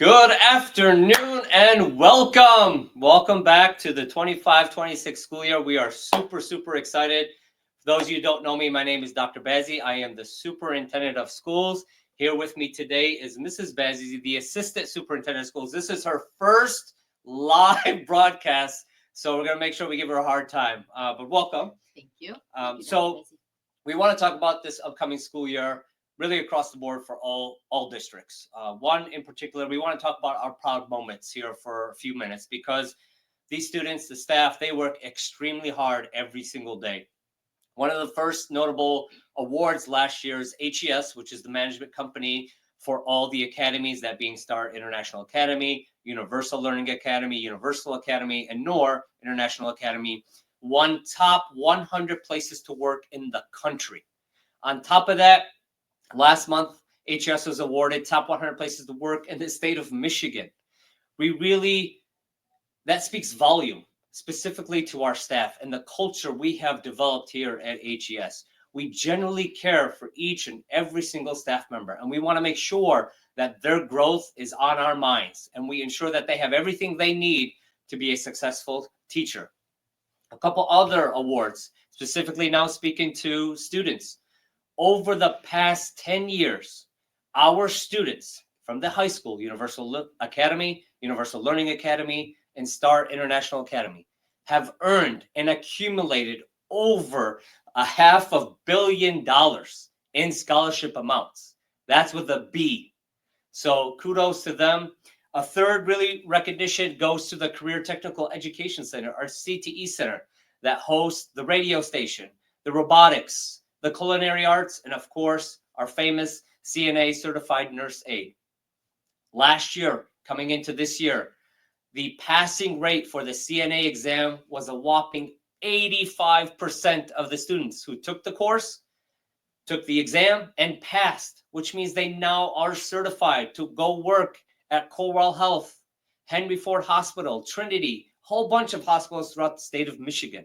Good afternoon and welcome. Welcome back to the 25-26 school year. We are super excited. For those of you who don't know me, my name is Dr. Bazzi. I am the Superintendent of Schools. Here with me today is Mrs. Bazzi, the Assistant Superintendent of Schools. This is her first live broadcast, so we're going to make sure we give her a hard time. But welcome. Thank you. So we want to talk about this upcoming school year, really across the board for all districts. One in particular, we want to talk about our proud moments here for a few minutes because these students, the staff, they work extremely hard every single day. One of the first notable awards last year is HES, which is the management company for all the academies, that being Star International Academy, Universal Learning Academy, Universal Academy, and NOR International Academy, won top 100 places to work in the country. On top of that, last month, HES was awarded top 100 places to work in the state of Michigan. That speaks volume, specifically to our staff and the culture we have developed here at HES. We generally care for each and every single staff member, and we want to make sure that their growth is on our minds, and we ensure that they have everything they need to be a successful teacher. A couple other awards, specifically now speaking to students. Over the past 10 years, our students from the high school, Universal Academy, Universal Learning Academy, and Star International Academy, have earned and accumulated over $500 million in scholarship amounts. That's with a B. So kudos to them. A third really recognition goes to the Career Technical Education Center, our CTE Center, that hosts the radio station, the robotics, the culinary arts, and of course, our famous CNA certified nurse aide. Last year, coming into this year, the passing rate for the CNA exam was a whopping 85% of the students who took the course, took the exam, and passed, which means they now are certified to go work at Colwell Health, Henry Ford Hospital, Trinity, a whole bunch of hospitals throughout the state of Michigan.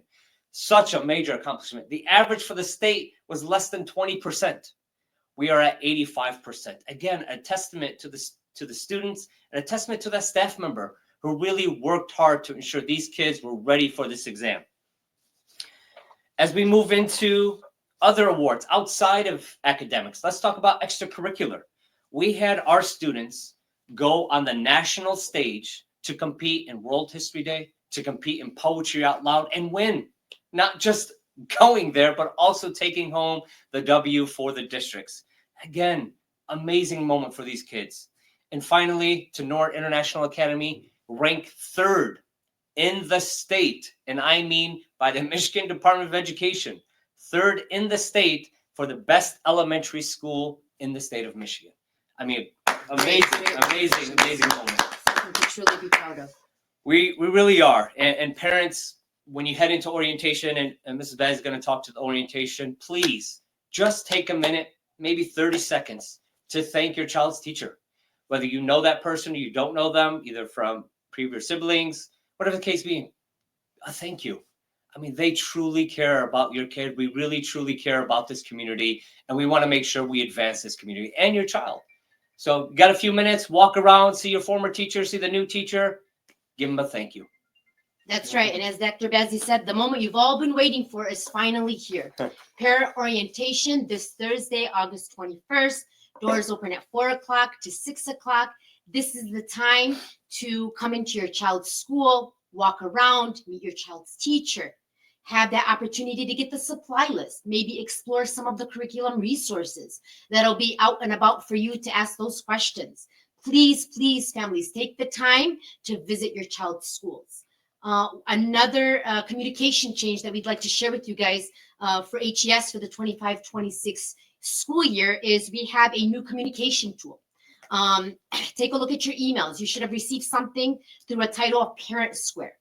Such a major accomplishment. The average for the state was less than 20%. We are at 85%. Again, a testament to the students and a testament to that staff member who really worked hard to ensure these kids were ready for this exam. As we move into other awards outside of academics, let's talk about extracurricular. We had our students go on the national stage to compete in World History Day, to compete in Poetry Out Loud, and win. Not just going there, but also taking home the W for the districts. Again, amazing moment for these kids. And finally, to NOR International Academy, ranked third in the state, and I mean by the Michigan Department of Education, third in the state for the best elementary school in the state of Michigan. I mean, amazing moment. Something to truly be proud of. We really are. And parents, when you head into orientation, and Mrs. Bazzi is going to talk to the orientation, please just take a minute, maybe 30 seconds, to thank your child's teacher. Whether you know that person or you don't know them, either from previous siblings, whatever the case be, a thank you. I mean, they truly care about your kid. We really, truly care about this community, and we want to make sure we advance this community and your child. So you got a few minutes, walk around, see your former teacher, see the new teacher, give them a thank you. That's right. And as Dr. Bazzi said, the moment you've all been waiting for is finally here. Parent orientation this Thursday, August 21st. Doors open at 4 o'clock to 6 o'clock. This is the time to come into your child's school, walk around, meet your child's teacher, have that opportunity to get the supply list, maybe explore some of the curriculum resources that'll be out and about for you to ask those questions. Please, families, take the time to visit your child's schools. Another communication change that we'd like to share with you guys for HES for the 25-26 school year is we have a new communication tool. Take a look at your emails. You should have received something through a title of Parent Square.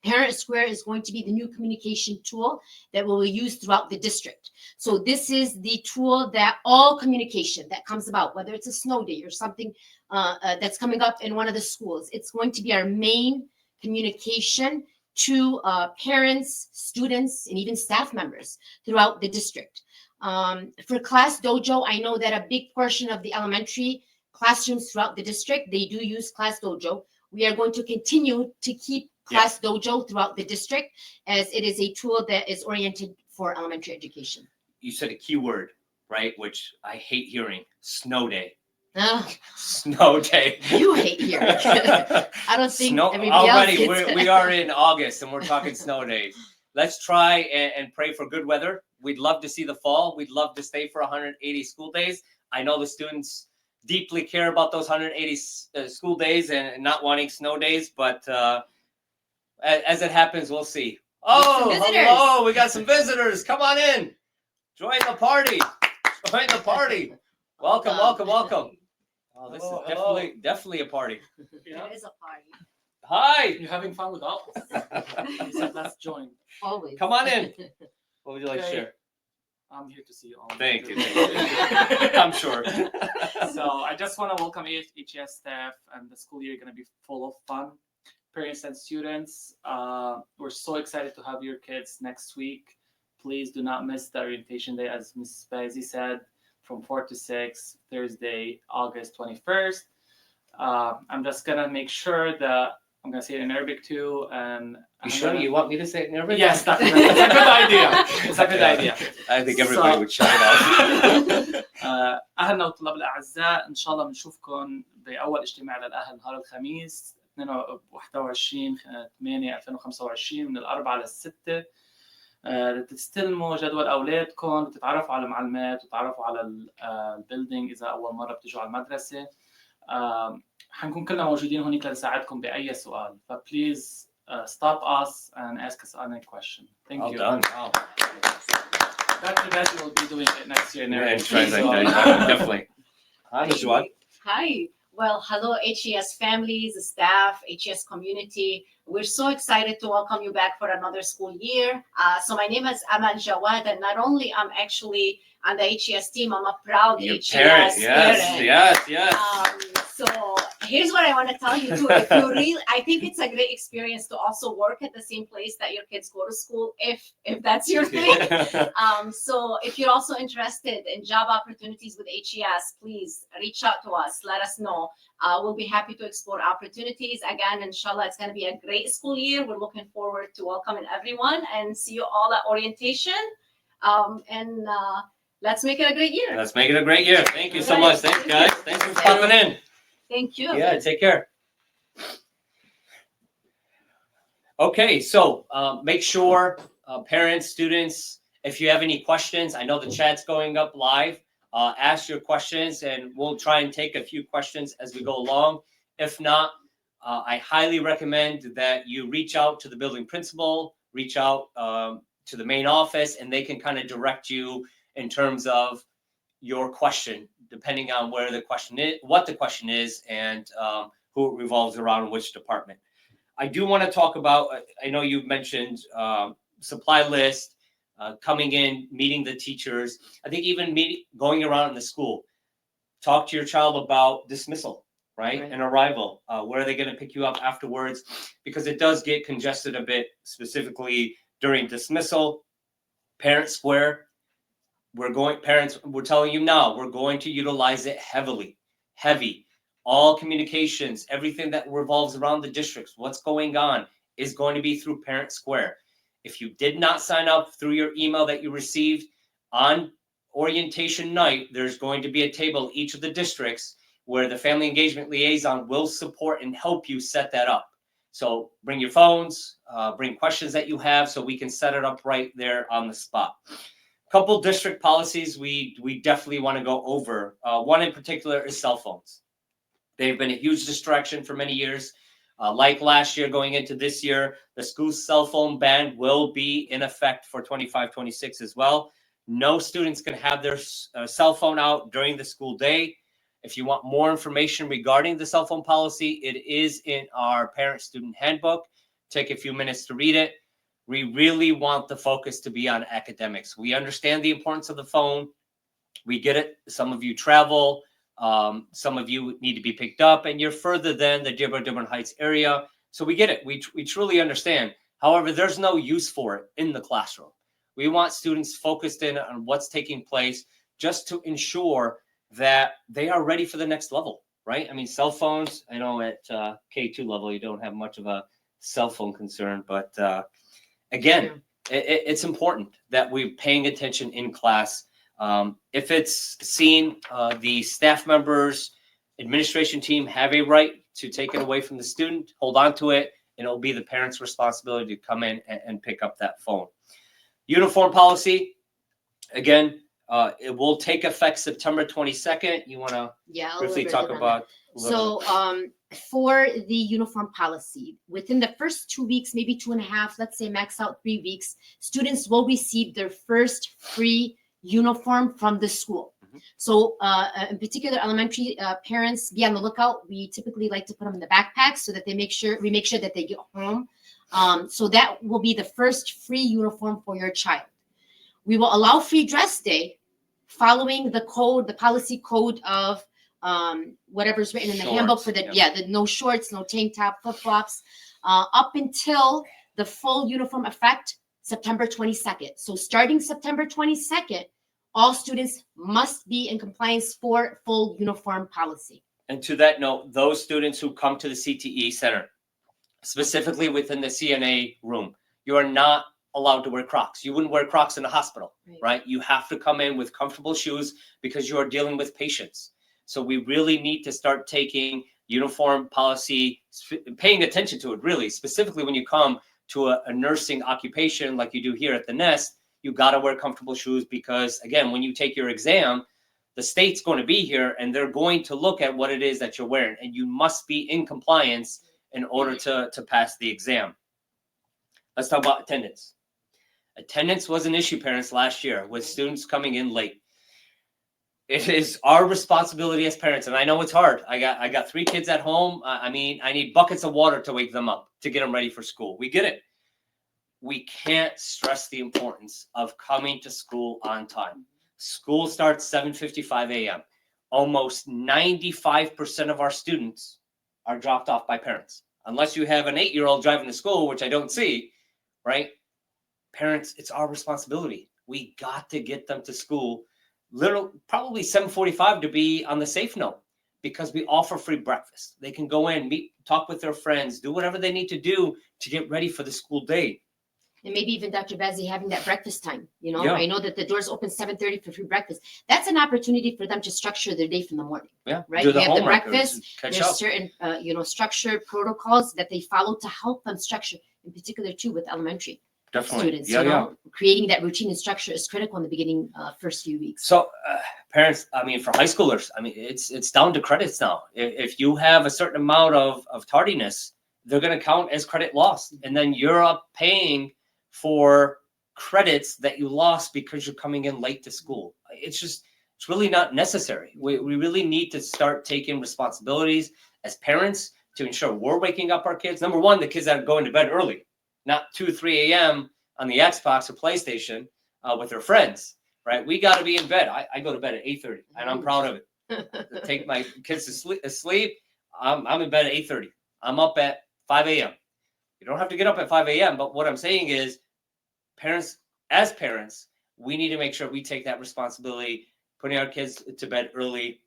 Parent Square is going to be the new communication tool that we'll use throughout the district. So this is the tool that all communication that comes about, whether it's a snow day or something that's coming up in one of the schools, it's going to be our main communication to parents, students, and even staff members throughout the district. For Class Dojo, I know that a big portion of the elementary classrooms throughout the district. They do use Class Dojo. We are going to continue to keep Class Dojo throughout the district, as it is a tool that is oriented for elementary education. You said a key word, right? Which I hate hearing: snow day. Snow day. You hate hearing. I don't think everybody already else we are in August and we're talking snow days. Let's try and pray for good weather. We'd love to see the fall. We'd love to stay for 180 school days. I know the students deeply care about those 180 school days and not wanting snow days, but as it happens, we'll see. Oh, hello, we got some visitors. Come on in. Join the party. Join the party. Welcome, welcome, welcome. Oh, this is definitely a party. Yeah. It is a party. Hi. You're having fun with us. He said, let's join. Always. Come on in. What would you like to share? I'm here to see you all. Thank you. I'm sure. So I just want to welcome HES staff, and the school year is going to be full of fun. Parents and students, we're so excited to have your kids next week. Please do not miss the orientation day, as Ms. Bazzi said, from 4 to 6, Thursday, August 21st. I'm just going to make sure that I'm going to say it in Arabic too. And You sure you want me to say it in Arabic? Yes, definitely. It's a good idea. It's a good idea. I think everybody would shout it out. أهلنا والطلاب الأعزاء، إن شاء الله بنشوفكم بأول اجتماع للأهل نهار الخميس 21/8/2025 من 4 لل6. تستلموا جدول أولادكم، تتعرفوا على المعلمات وتتعرفوا على البيلدينج إذا أول مرة بتجوا على المدرسة. حنكون كلنا موجودين هونيك لنساعدكم بأي سؤال. فبليز stop us and ask us any question. Thank you. Well done. Wow. Dr. Bazzi will be doing it next year. Definitely. Hi, Ms. Joad. Hi. Well, hello, HES families, staff, HES community. We're so excited to welcome you back for another school year. So my name is Amal Jawad, and not only I'm actually on the HES team, I'm a proud HES parent. Yes. So here's what I want to tell you too. If you really, I think it's a great experience to also work at the same place that your kids go to school, if that's your thing. So if you're also interested in job opportunities with HES, please reach out to us. Let us know. We'll be happy to explore opportunities. Again, inshallah, it's going to be a great school year. We're looking forward to welcoming everyone and see you all at orientation. Let's make it a great year. Let's make it a great year. Thank you so much. Thanks, guys. Thanks for popping in. Thank you. Yeah, take care. Okay, so make sure parents, students, if you have any questions, I know the chat's going up live. Ask your questions, and we'll try and take a few questions as we go along. If not, I highly recommend that you reach out to the building principal, reach out to the main office, and they can kind of direct you in terms of your question, depending on where the question is, what the question is, and who it revolves around, which department. I do want to talk about, I know you've mentioned supply list, coming in, meeting the teachers. I think even going around in the school, talk to your child about dismissal, right? And arrival. Where are they going to pick you up afterwards? Because it does get congested a bit, specifically during dismissal. Parent Square. Parents, we're telling you now, we're going to utilize it heavy. All communications, everything that revolves around the districts, what's going on, is going to be through Parent Square. If you did not sign up through your email that you received on orientation night, there's going to be a table in each of the districts where the family engagement liaison will support and help you set that up. So bring your phones, bring questions that you have so we can set it up right there on the spot. Couple district policies we definitely want to go over. One in particular is cell phones. They've been a huge distraction for many years. Like last year, going into this year, the school's cell phone ban will be in effect for 25-26 as well. No students can have their cell phone out during the school day. If you want more information regarding the cell phone policy, it is in our parent-student handbook. Take a few minutes to read it. We really want the focus to be on academics. We understand the importance of the phone. We get it. Some of you travel. Some of you need to be picked up, and you're further than the Dearborn Heights area. So we get it. We truly understand. However, there's no use for it in the classroom. We want students focused in on what's taking place just to ensure that they are ready for the next level. right? I mean, cell phones, I know at K2 level, you don't have much of a cell phone concern, but again, it's important that we're paying attention in class. If it's seen, the staff members, administration team have a right to take it away from the student, hold on to it, and it'll be the parent's responsibility to come in and pick up that phone. Uniform policy, again, it will take effect September 22nd. You want to Yeah, I'll briefly elaborate talk on about? that. So, for the uniform policy, within the first 2 weeks, maybe 2.5, let's say max out 3 weeks, students will receive their first free uniform from the school. Mhm. So, in particular, elementary parents, be on the lookout. We typically like to put them in the backpack so that we make sure that they get home. So that will be the first free uniform for your child. We will allow free dress day following the policy code of whatever's written in the handbook for the Shorts, the no shorts, no tank top, flip flops, up until the full uniform effect September 22nd. So starting September 22nd, all students must be in compliance for full uniform policy. And to that note, those students who come to the CTE center, specifically within the CNA room, you are not allowed to wear Crocs. You wouldn't wear Crocs in the hospital, right? You have to come in with comfortable shoes because you are dealing with patients. So we really need to start taking uniform policy, paying attention to it, really, specifically when you come to a nursing occupation like you do here at the Nest. You got to wear comfortable shoes because, again, when you take your exam, the state's going to be here and they're going to look at what it is that you're wearing, and you must be in compliance in order to pass the exam. Let's talk about attendance. Attendance was an issue, parents, last year with students coming in late. It is our responsibility as parents, and I know it's hard. I got 3 kids at home. I mean, I need buckets of water to wake them up, to get them ready for school. We get it. We can't stress the importance of coming to school on time. School starts 7:55 a.m. Almost 95% of our students are dropped off by parents. Unless you have an 8-year-old driving to school, which I don't see, right? Parents, it's our responsibility. We got to get them to school probably 7:45 to be on the safe note, because we offer free breakfast. They can go in, meet, talk with their friends, do whatever they need to do to get ready for the school day. And maybe even Dr. Bazzi having that breakfast time. You know, Yeah. I know that the doors open 7:30 for free breakfast. That's an opportunity for them to structure their day from the morning. Yeah, Right. do You the have the homework, breakfast. catch There's up. certain, structured protocols that they follow to help them structure, in particular too with elementary Definitely. students. Yeah. Creating that routine and structure is critical in the beginning, first few weeks. So parents, I mean, for high schoolers, I mean, it's down to credits now. If you have a certain amount of tardiness, they're going to count as credit lost. And then you're up paying for credits that you lost because you're coming in late to school. It's really not necessary. We really need to start taking responsibilities as parents to ensure we're waking up our kids. Number one, the kids that are going to bed early, not 2, 3 a.m. on the Xbox or PlayStation with their friends, right? We got to be in bed. I go to bed at 8:30, and I'm proud of it. Take my kids to sleep. I'm in bed at 8:30. I'm up at 5 a.m. You don't have to get up at 5 a.m., but what I'm saying is, parents, we need to make sure we take that responsibility, putting our kids to bed early.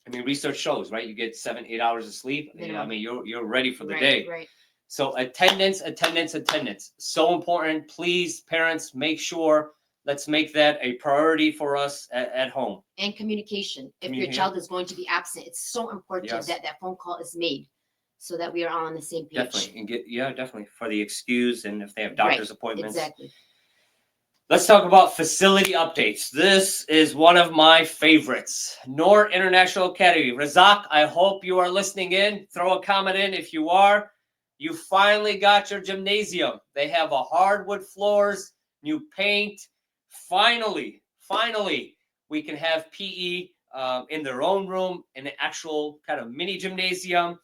I mean, research shows, right? You get 7-8 hours of sleep. I mean, you're ready for the day. Right. So attendance, so important. Please, parents, make sure, let's make that a priority for us at home. And communication. If your child is going to be absent, it's so important that phone call is made so that we are all on the same page. Definitely. And definitely for the excuse, and if they have doctor's appointments. Exactly. Let's talk about facility updates. This is one of my favorites. Noor International Academy. Razak, I hope you are listening in. Throw a comment in if you are. You finally got your gymnasium. They have a hardwood floors, new paint. Finally, we can have PE in their own room, in an actual kind of mini gymnasium.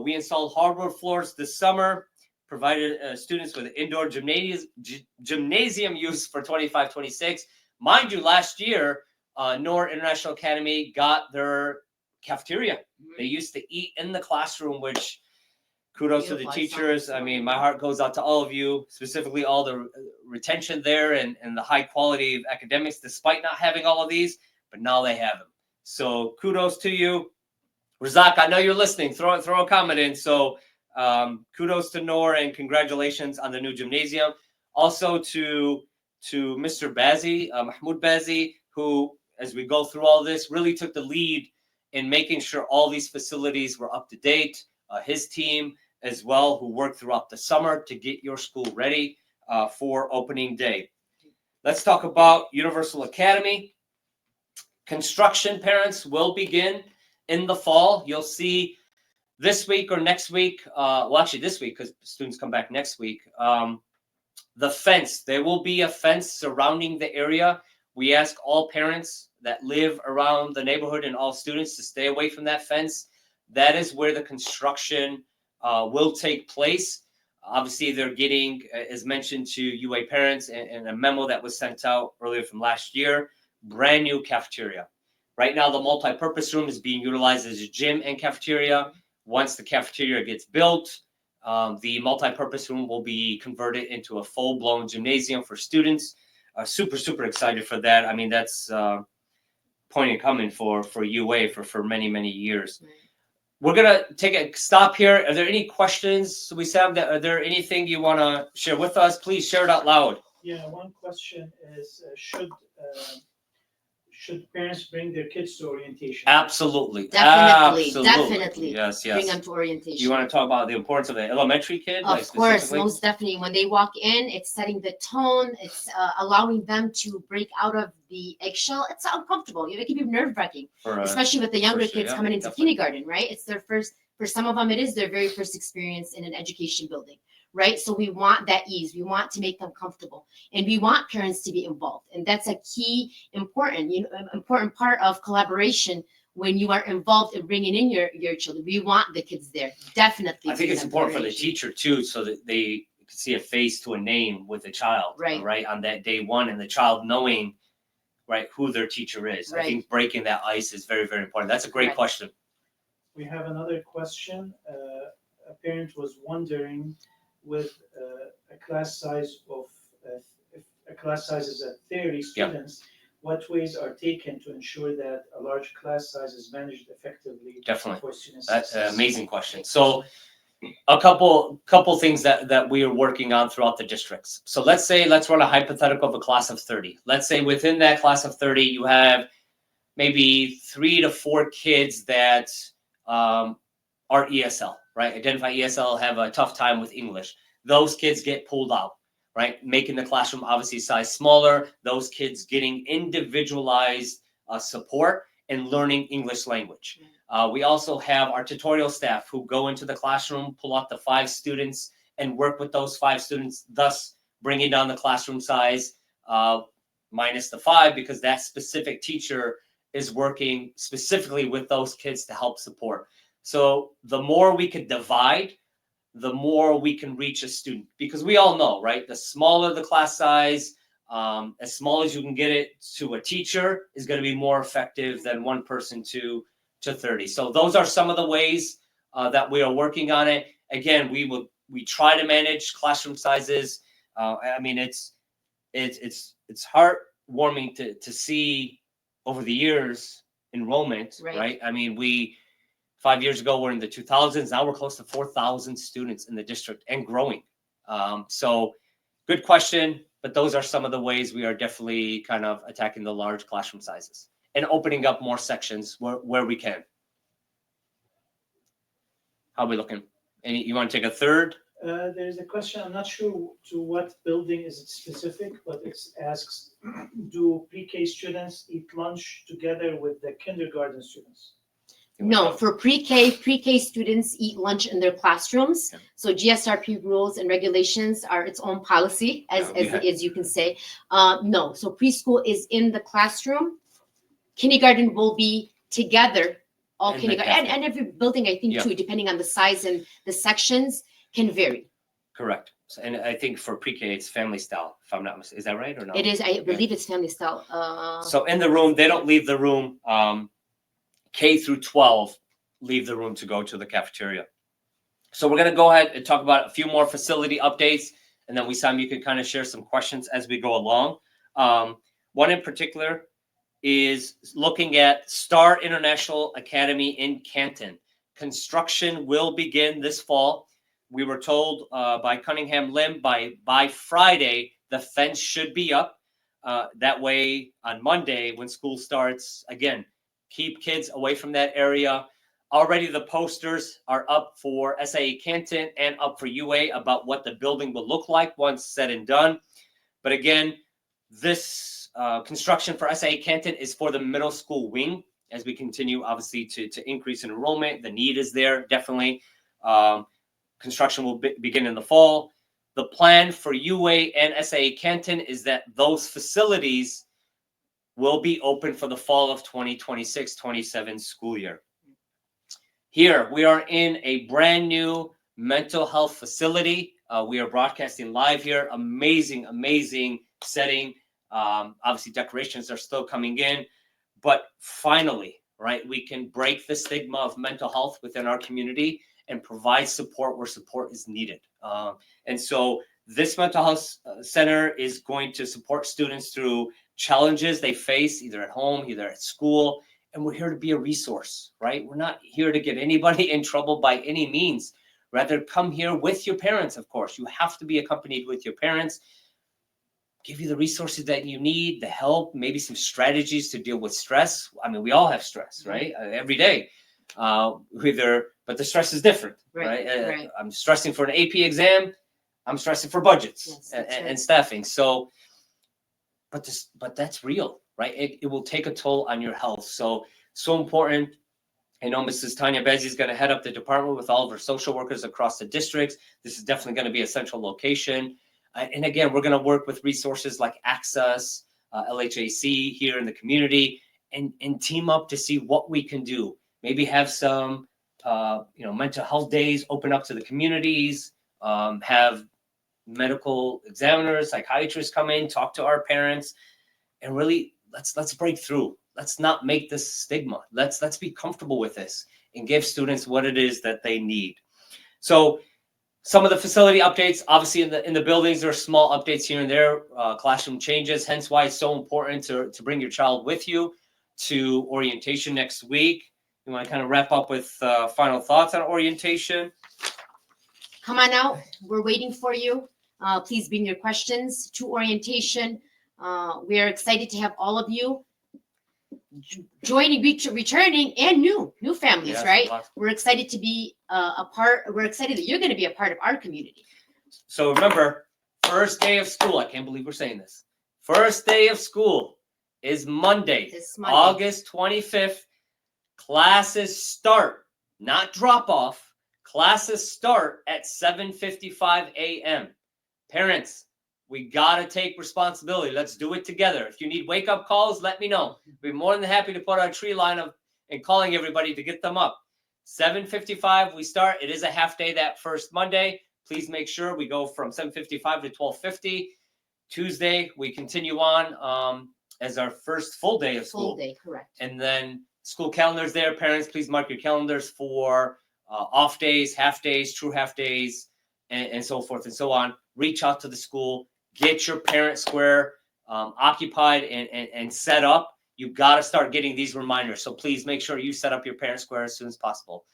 We installed hardwood floors this summer, provided students with indoor gymnasium use for 25-26. Mind you, last year, Noor International Academy got their cafeteria. They used to eat in the classroom, which kudos to the teachers. I mean, my heart goes out to all of you, specifically all the retention there and the high quality of academics, despite not having all of these, but now they have them. So kudos to you. Razak, I know you're listening. Throw a comment in. So kudos to Noor and congratulations on the new gymnasium. Also to Mr. Bazzi, Mahmoud Bazzi, who, as we go through all this, really took the lead in making sure all these facilities were up to date. His team as well, who worked throughout the summer to get your school ready for opening day. Let's talk about Universal Academy. Construction, parents, will begin in the fall. You'll see this week or next week, well, actually this week, because students come back next week, the fence. There will be a fence surrounding the area. We ask all parents that live around the neighborhood and all students to stay away from that fence. That is where the construction will take place. Obviously, they're getting, as mentioned to UA parents, and a memo that was sent out earlier from last year, brand new cafeteria. Right now, the multi-purpose room is being utilized as a gym and cafeteria. Once the cafeteria gets built, the multi-purpose room will be converted into a full-blown gymnasium for students. Super excited for that. I mean, that's point in coming for UA for many years. Right. We're gonna take a stop here. Are there any questions, Wissam? Are there anything you want to share with us? Please share it out loud. Yeah, one question is, should parents bring their kids to orientation? Absolutely. Definitely. Yes. Bring them to orientation. You want to talk about the importance of the elementary kid? Of course, most definitely. When they walk in, it's setting the tone. It's allowing them to break out of the eggshell. It's uncomfortable. It can be nerve-wracking, especially with the younger kids coming into kindergarten, right? It's their first, for some of them, it is their very first experience in an education building, right? So we want that ease. We want to make them comfortable, and we want parents to be involved. And that's a key, important part of collaboration. When you are involved in bringing in your children, we want the kids there. Definitely. I think it's important for the teacher too, so that they can see a face to a name with the child, right, on that day one, and the child knowing, right, who their teacher is. Right. I think breaking that ice is very important. That's a great question. We have another question. A parent was wondering, with a class size of if a class size is at 30 students, what ways are taken to ensure that a large class size is managed effectively? Definitely. For students? That's an amazing question. So a couple things that we are working on throughout the districts. So let's run a hypothetical of a class of 30. Let's say within that class of 30, you have maybe 3 to 4 kids that are ESL, right? Identify ESL, have a tough time with English. Those kids get pulled out, right? Making the classroom obviously size smaller. Those kids getting individualized support and learning English language. We also have our tutorial staff who go into the classroom, pull out the 5 students and work with those 5 students, thus bringing down the classroom size minus the 5, because that specific teacher is working specifically with those kids to help support. So the more we could divide, the more we can reach a student, because we all know, right? The smaller the class size, as small as you can get it to a teacher, is going to be more effective than one person to 30. So those are some of the ways that we are working on it. Again, we try to manage classroom sizes. I mean, it's heartwarming to see over the years enrollment, right? I mean, 5 years ago, we're in the 2000s. Now we're close to 4,000 students in the district and growing. So good question, but those are some of the ways we are definitely kind of attacking the large classroom sizes and opening up more sections where we can. How are we looking? You want to take a third? There's a question. I'm not sure to what building is it specific, but it asks, do pre-K students eat lunch together with the kindergarten students? No, for pre-K students eat lunch in their classrooms. Yeah. So GSRP rules and regulations are its own policy, as you can say. No, so preschool is in the classroom. Kindergarten will be together, all kindergarten, and every building, I think, too, depending on the size and the sections, can vary. Correct. And I think for pre-K, it's family style, if I'm not mistaken. Is that right or no? It is. I believe it's family style. So in the room, they don't leave the room. K through 12 leave the room to go to the cafeteria. So we're going to go ahead and talk about a few more facility updates, and then Wissam, you can kind of share some questions as we go along. One in particular is looking at Star International Academy in Canton. Construction will begin this fall. We were told by Cunningham Lim by Friday, the fence should be up. That way on Monday when school starts, again, keep kids away from that area. Already the posters are up for SIA Canton and up for UA about what the building will look like once said and done. But again, this construction for SIA Canton is for the middle school wing. As we continue, obviously, to increase in enrollment, the need is there, definitely. Construction will begin in the fall. The plan for UA and SIA Canton is that those facilities will be open for the fall of 2026-27 school year. Here, we are in a brand new mental health facility. We are broadcasting live here. Amazing, amazing setting. Obviously, decorations are still coming in. But finally, right, we can break the stigma of mental health within our community and provide support where support is needed. And so this mental health center is going to support students through challenges they face either at home, either at school. And we're here to be a resource, right? We're not here to get anybody in trouble by any means. Rather, come here with your parents, of course. You have to be accompanied with your parents. Give you the resources that you need, the help, maybe some strategies to deal with stress. I mean, we all have stress, right? Every day. But the stress is different, right? Right. I'm stressing for an AP exam. I'm stressing for budgets Yes, and staffing. So, but that's real, right? It will take a toll on your health. So important. I know Mrs. Tanya Bazzi is going to head up the department with all of her social workers across the districts. This is definitely going to be a central location. And again, we're going to work with resources like Access, LHAC here in the community, and team up to see what we can do. Maybe have some, mental health days open up to the communities. Have medical examiners, psychiatrists come in, talk to our parents, and really let's break through. Let's not make this stigma. Let's be comfortable with this and give students what it is that they need. So some of the facility updates, obviously in the buildings, there are small updates here and there, classroom changes, hence why it's so important to bring your child with you to orientation next week. You want to kind of wrap up with final thoughts on orientation? Come on out. We're waiting for you. Please bring your questions to orientation. We are excited to have all of you joining, returning, and new families, Yes, right? lots. We're excited to be a part. We're excited that you're going to be a part of our community. So remember, first day of school. I can't believe we're saying this. First day of school is Monday, This Monday. August 25th. Classes start, not drop off. Classes start at 7:55 a.m. Parents, we got to take responsibility. Let's do it together. If you need wake-up calls, let me know. We'd be more than happy to put our tree line up and calling everybody to get them up. 7:55 we start. It is a half day that first Monday. Please make sure we go from 7:55 to 12:50. Tuesday, we continue on as our first full day of school. Full day, correct. And then school calendars there. Parents, please mark your calendars for off days, half days, true half days, and so forth and so on. Reach out to the school. Get your parent square occupied and set up. You got to start getting these reminders. So please make sure you set up your parent square as soon as possible.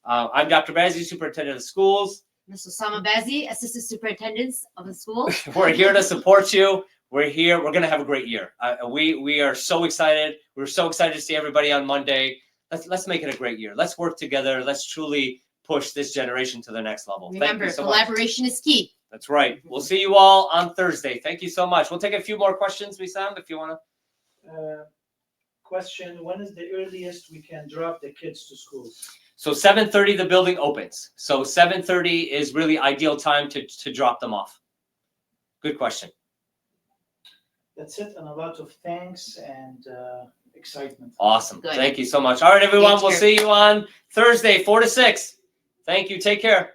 I'm Dr. Bazzi, Superintendent of Schools. Ms. Osama Bazzi, Assistant Superintendent of the school. We're here to support you. We're here. We're going to have a great year. We are so excited. We're so excited to see everybody on Monday. Let's make it a great year. Let's work together. Let's truly push this generation to the next level. Remember, Thank you so much. collaboration is key. That's right. We'll see you all on Thursday. Thank you so much. We'll take a few more questions, Wissam, if you want to. Question, when is the earliest we can drop the kids to school? So 7:30 the building opens. So 7:30 is really ideal time to drop them off. Good question. That's it, and a lot of thanks and excitement. Awesome. Good. Thank you so much. All right, everyone. Thank We'll you. see you on Thursday, 4 to 6. Thank you. Take care.